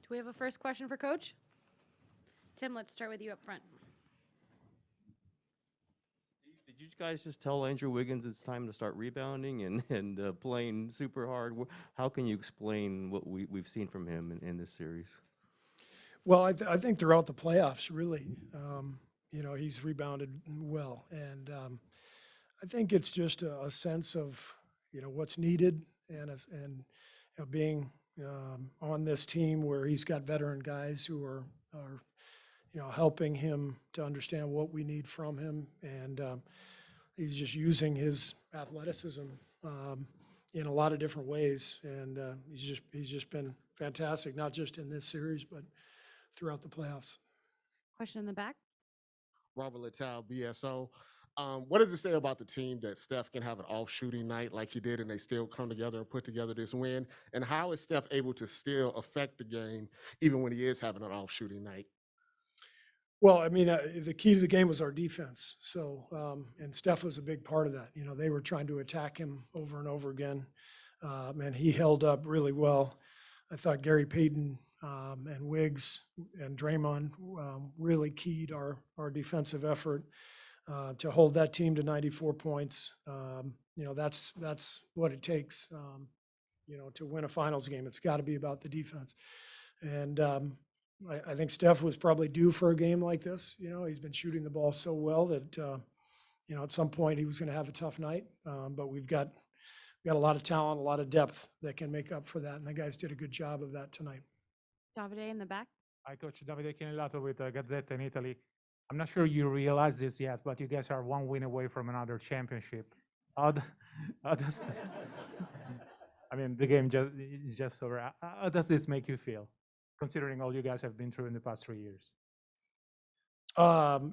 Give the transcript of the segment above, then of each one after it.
Do we have a first question for Coach? Tim, let's start with you up front. Did you guys just tell Andrew Wiggins it's time to start rebounding and playing super hard? How can you explain what we've seen from him in this series? Well, I think throughout the playoffs, really, he's rebounded well, and I think it's just a sense of what's needed, and being on this team where he's got veteran guys who are helping him to understand what we need from him, and he's just using his athleticism in a lot of different ways, and he's just been fantastic, not just in this series, but throughout the playoffs. Question in the back. Robert Littell, BSO. What does it say about the team that Steph can have an off shooting night like he did and they still come together and put together this win? And how is Steph able to still affect the game even when he is having an off shooting night? Well, I mean, the key to the game was our defense. So, and Steph was a big part of that. They were trying to attack him over and over again, and he held up really well. I thought Gary Payton and Wiggs and Draymond really keyed our defensive effort to hold that team to 94 points. That's what it takes, to win a finals game. It's got to be about the defense. And I think Steph was probably due for a game like this. He's been shooting the ball so well that, at some point he was going to have a tough night. But we've got a lot of talent, a lot of depth that can make up for that. And the guys did a good job of that tonight. Davide in the back. Hi, Coach. Davide Chinellato with Gazzetta in Italy. I'm not sure you realize this yet, but you guys are one win away from another championship. How does I mean, the game is just over. How does this make you feel, considering all you guys have been through in the past 3 years?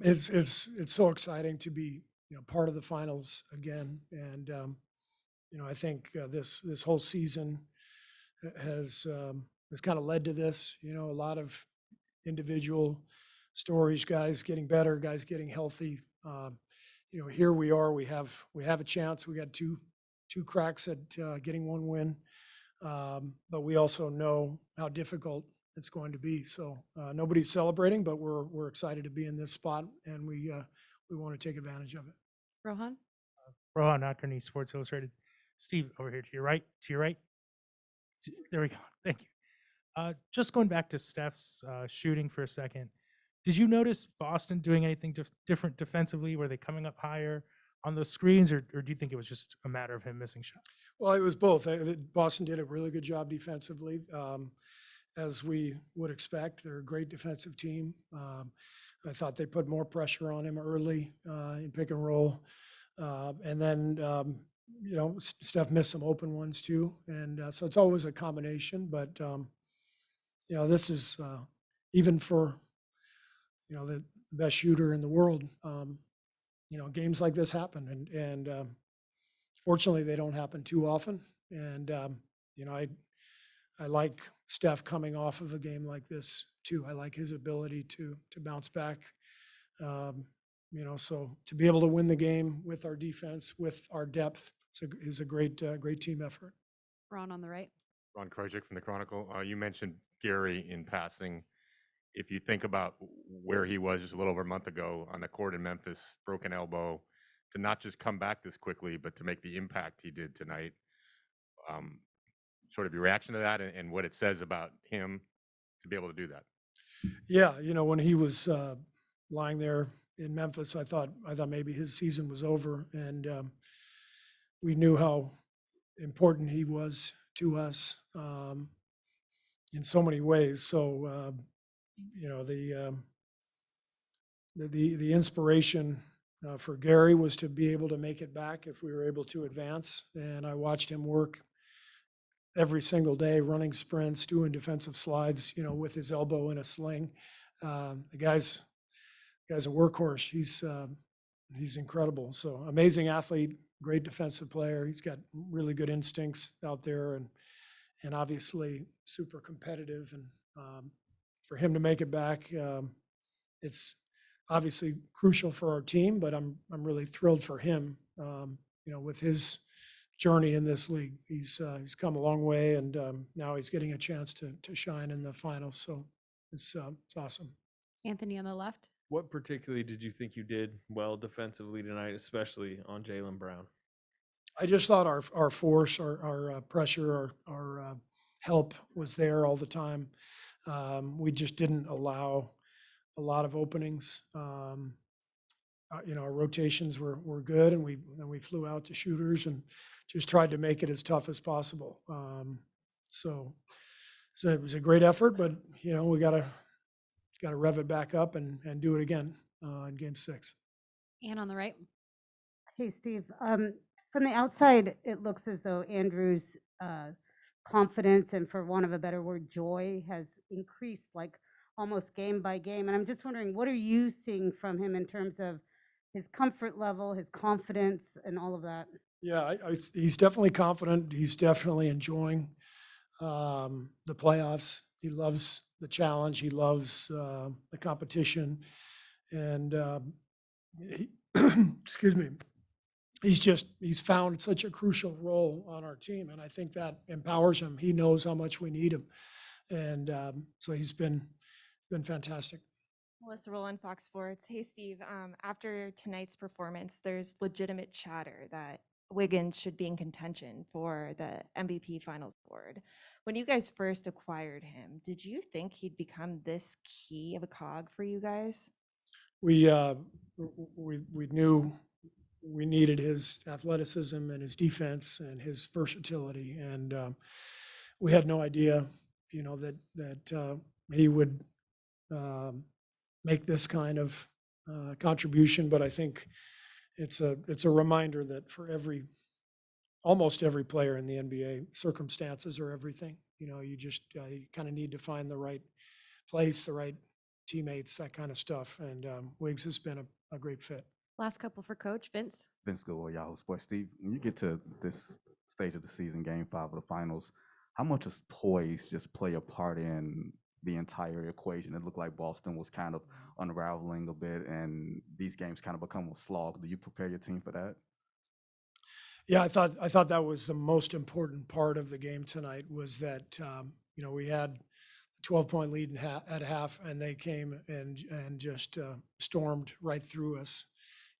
It's so exciting to be part of the finals again, and I think this whole season has kind of led to this. A lot of individual stories, guys getting better, guys getting healthy. Here we are. We have a chance. We got two cracks at getting one win, but we also know how difficult it's going to be. So nobody's celebrating, but we're excited to be in this spot, and we want to take advantage of it. Rohan. Rohan Attorney, Sports Illustrated. Steve, over here to your right. There we go. Thank you. Just going back to Steph's shooting for a second. Did you notice Boston doing anything different defensively? Were they coming up higher on those screens, or do you think it was just a matter of him missing shots? Well, it was both. Boston did a really good job defensively, as we would expect. They're a great defensive team. I thought they put more pressure on him early in pick and roll. And then, Steph missed some open ones too. And so it's always a combination. But, this is even for, the best shooter in the world. Games like this happen. And fortunately, they don't happen too often. And, I like Steph coming off of a game like this too. I like his ability to bounce back. So to be able to win the game with our defense, with our depth, is a great team effort. Ron on the right. Ron Krojcik from the Chronicle. You mentioned Gary in passing. If you think about where he was just a little over a month ago on the court in Memphis, broken elbow, to not just come back this quickly, but to make the impact he did tonight, sort of your reaction to that and what it says about him to be able to do that. Yeah, when he was lying there in Memphis, I thought maybe his season was over, and we knew how important he was to us in so many ways. So the inspiration for Gary was to be able to make it back if we were able to advance, and I watched him work every single day, running sprints, doing defensive slides, with his elbow in a sling. The guy's a workhorse. He's incredible. So amazing athlete, great defensive player. He's got really good instincts out there, and obviously super competitive. And for him to make it back, it's obviously crucial for our team. But I'm really thrilled for him. With his journey in this league. He's come a long way, and now he's getting a chance to shine in the finals. So it's awesome. Anthony on the left. What particularly did you think you did well defensively tonight, especially on Jaylen Brown? I just thought our force, our pressure, our help was there all the time. We just didn't allow a lot of openings. Our rotations were good, and we flew out to shooters and just tried to make it as tough as possible. So it was a great effort, but we gotta rev it back up and do it again in Game 6. Ann on the right. Hey, Steve. From the outside, it looks as though Andrew's confidence and, for want of a better word, joy has increased like almost game by game. And I'm just wondering, what are you seeing from him in terms of his comfort level, his confidence, and all of that? Yeah, he's definitely confident. He's definitely enjoying the playoffs. He loves the challenge. He loves the competition. And excuse me, he's found such a crucial role on our team. And I think that empowers him. He knows how much we need him. And so he's been fantastic. Melissa Rowland, Fox Sports. Hey, Steve. After tonight's performance, there's legitimate chatter that Wiggins should be in contention for the MVP Finals award. When you guys first acquired him, did you think he'd become this key of a cog for you guys? We knew we needed his athleticism and his defense and his versatility, and we had no idea, that he would make this kind of contribution. But I think it's a reminder that for almost every player in the NBA, circumstances are everything. You just you kind of need to find the right place, the right teammates, that kind of stuff. And Wiggs has been a great fit. Last couple for Coach Vince. Vince Goodwill, Yahoo Sports. Steve, when you get to this stage of the season, Game 5 of the finals, how much does poise just play a part in the entire equation? It looked like Boston was kind of unraveling a bit, and these games kind of become a slog. Do you prepare your team for that? Yeah, I thought that was the most important part of the game tonight, was that we had a 12-point lead at half, and they came and just stormed right through us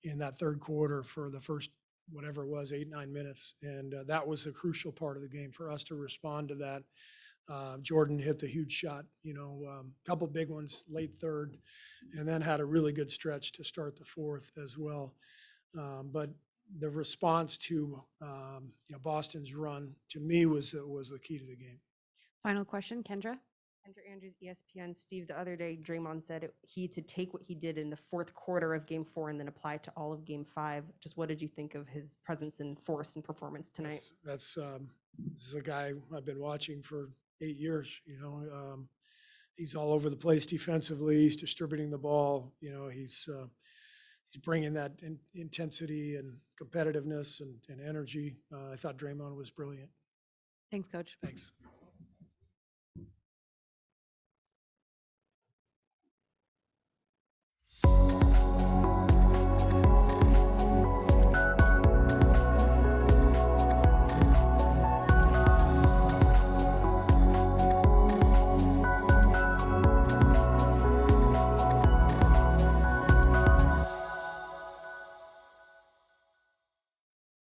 in that third quarter for the first, whatever it was, 8-9 minutes. And that was a crucial part of the game for us to respond to that. Jordan hit the huge shot, a couple big ones late third, and then had a really good stretch to start the fourth as well. But the response to Boston's run, to me, was the key to the game. Final question, Kendra. Kendra Andrews, ESPN. Steve, the other day, Draymond said he to take what he did in the fourth quarter of Game 4 and then apply it to all of Game 5. Just what did you think of his presence and force and performance tonight? This is a guy I've been watching for 8 years. He's all over the place defensively. He's distributing the ball. He's bringing that intensity and competitiveness and energy. I thought Draymond was brilliant. Thanks, Coach. Thanks.